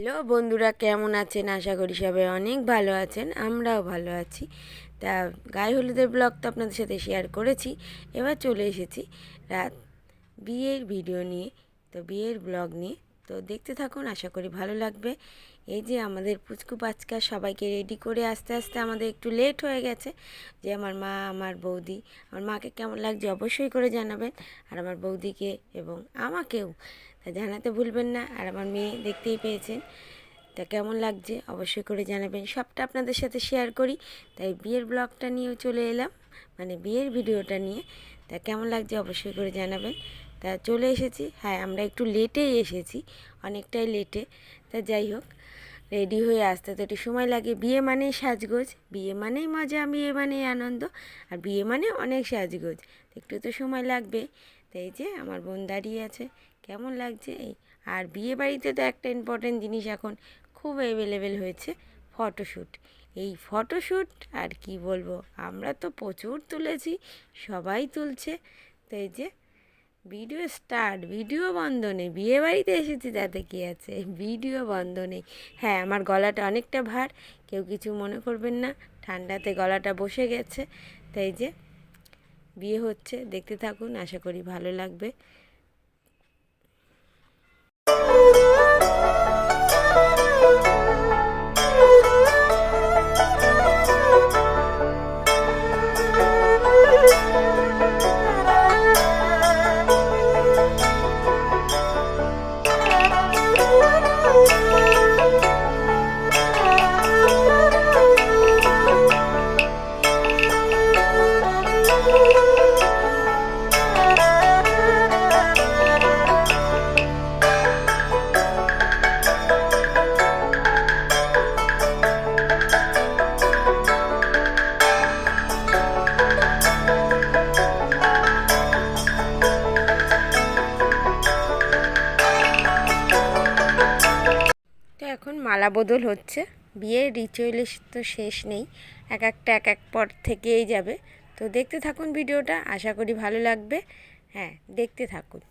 Hello বন্ধুরা, কেমন আছেন? আশা করি সবাই অনেক ভালো আছেন। আমরাও ভালো আছি। তা গায়ে হলুদের ব্লগ তো আপনাদের সাথে শেয়ার করেছি। এবার চলে এসেছি রাত বিয়ের ভিডিও নিয়ে, তো বিয়ের ব্লগ নিয়ে। তো দেখতে থাকুন, আশা করি ভালো লাগবে। এই যে আমাদের পুচকু পাচকা সবাইকে রেডি করে আস্তে আস্তে আমাদের একটু লেট হয়ে গেছে। যে আমার মা, আমার বৌদি, আমার মাকে কেমন লাগছে অবশ্যই করে জানাবেন, আর আমার বৌদিকে এবং আমাকেও তা জানাতে ভুলবেন না। আর আমার মেয়ে দেখতেই পেয়েছেন, তা কেমন লাগছে অবশ্যই করে জানাবেন। সবটা আপনাদের সাথে শেয়ার করি, তাই বিয়ের ব্লগটা নিয়েও চলে এলাম, মানে বিয়ের ভিডিওটা নিয়ে। তা কেমন লাগছে অবশ্যই করে জানাবেন। তা চলে এসেছি, হ্যাঁ আমরা একটু লেটেই এসেছি, অনেকটাই লেটে। তা যাই হোক, রেডি হয়ে আসতে তো একটু সময় লাগে। বিয়ে মানেই সাজগোজ, বিয়ে মানেই মজা, বিয়ে মানেই আনন্দ, আর বিয়ে মানে অনেক সাজগোজ, একটু তো সময় লাগবে। তাই যে আমার বোন দাঁড়িয়ে আছে, কেমন লাগছে এই। আর বিয়ে বাড়িতে তো একটা ইম্পর্টেন্ট জিনিস এখন খুব অ্যাভেলেবেল হয়েছে, ফটোশ্যুট। এই ফটোশ্যুট আর কি বলবো, আমরা তো প্রচুর তুলেছি, সবাই তুলছে। তো এই যে ভিডিও স্টার্ট, ভিডিও বন্ধ নেই। বিয়ে বাড়িতে এসেছি তাতে কী আছে, ভিডিও বন্ধ নেই। হ্যাঁ, আমার গলাটা অনেকটা ভার, কেউ কিছু মনে করবেন না, ঠান্ডাতে গলাটা বসে গেছে। তাই যে বিয়ে হচ্ছে, দেখতে থাকুন, আশা করি ভালো লাগবে। তো এখন মালা বদল হচ্ছে। বিয়ের রিচুয়ালের তো শেষ নেই, এক একটা এক এক পর থেকেই যাবে। তো দেখতে থাকুন ভিডিওটা, আশা করি ভালো লাগবে। হ্যাঁ, দেখতে থাকুন।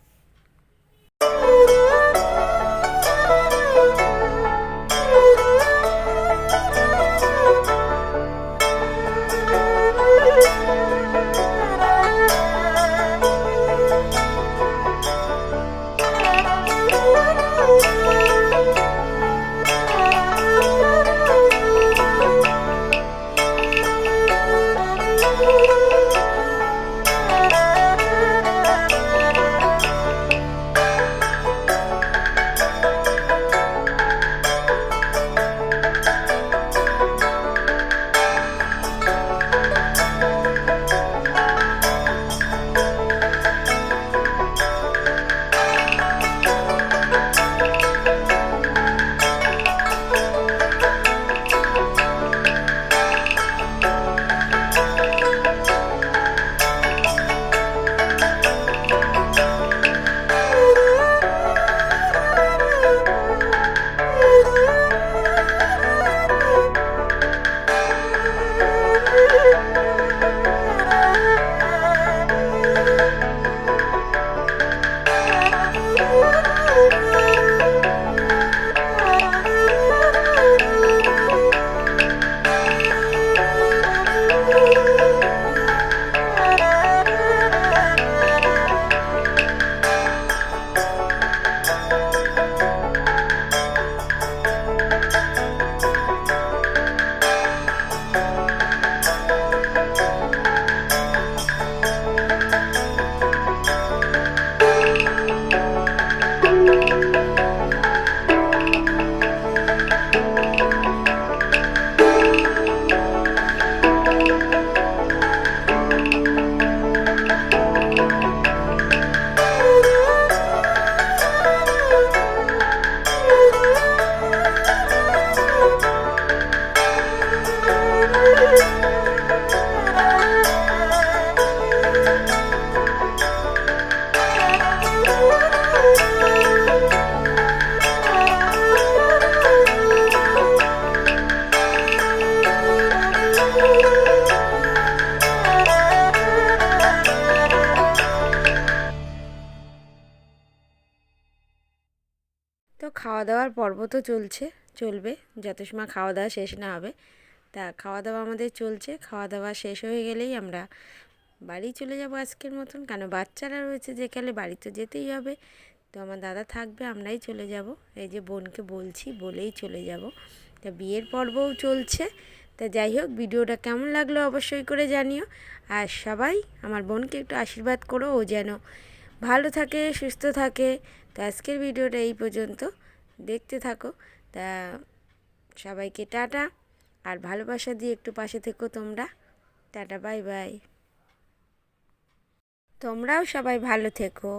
খাওয়া দাওয়ার পর্ব তো চলবে যত সময় খাওয়া দাওয়া শেষ না হবে। তা খাওয়া দাওয়া আমাদের চলছে, খাওয়া দাওয়া শেষ হয়ে গেলেই আমরা বাড়ি চলে যাব আজকের মতন, কেন বাচ্চারা রয়েছে যেকালে বাড়ি তো যেতেই হবে। তো আমার দাদা থাকবে, আমরাই চলে যাব। এই যে বোনকে বলছি, বলেই চলে যাব। তা বিয়ের পর্বও চলছে। তা যাই হোক, ভিডিওটা কেমন লাগলো অবশ্যই করে জানিও। আর সবাই আমার বোনকে একটু আশীর্বাদ করো, ও যেন ভালো থাকে, সুস্থ থাকে। তো আজকের ভিডিওটা এই পর্যন্ত, দেখতে থাকো। তা সবাইকে টাটা, আর ভালোবাসা দিয়ে একটু পাশে থেকো তোমরা। Tata, bye bye. তোমরাও সবাই ভালো থেকো।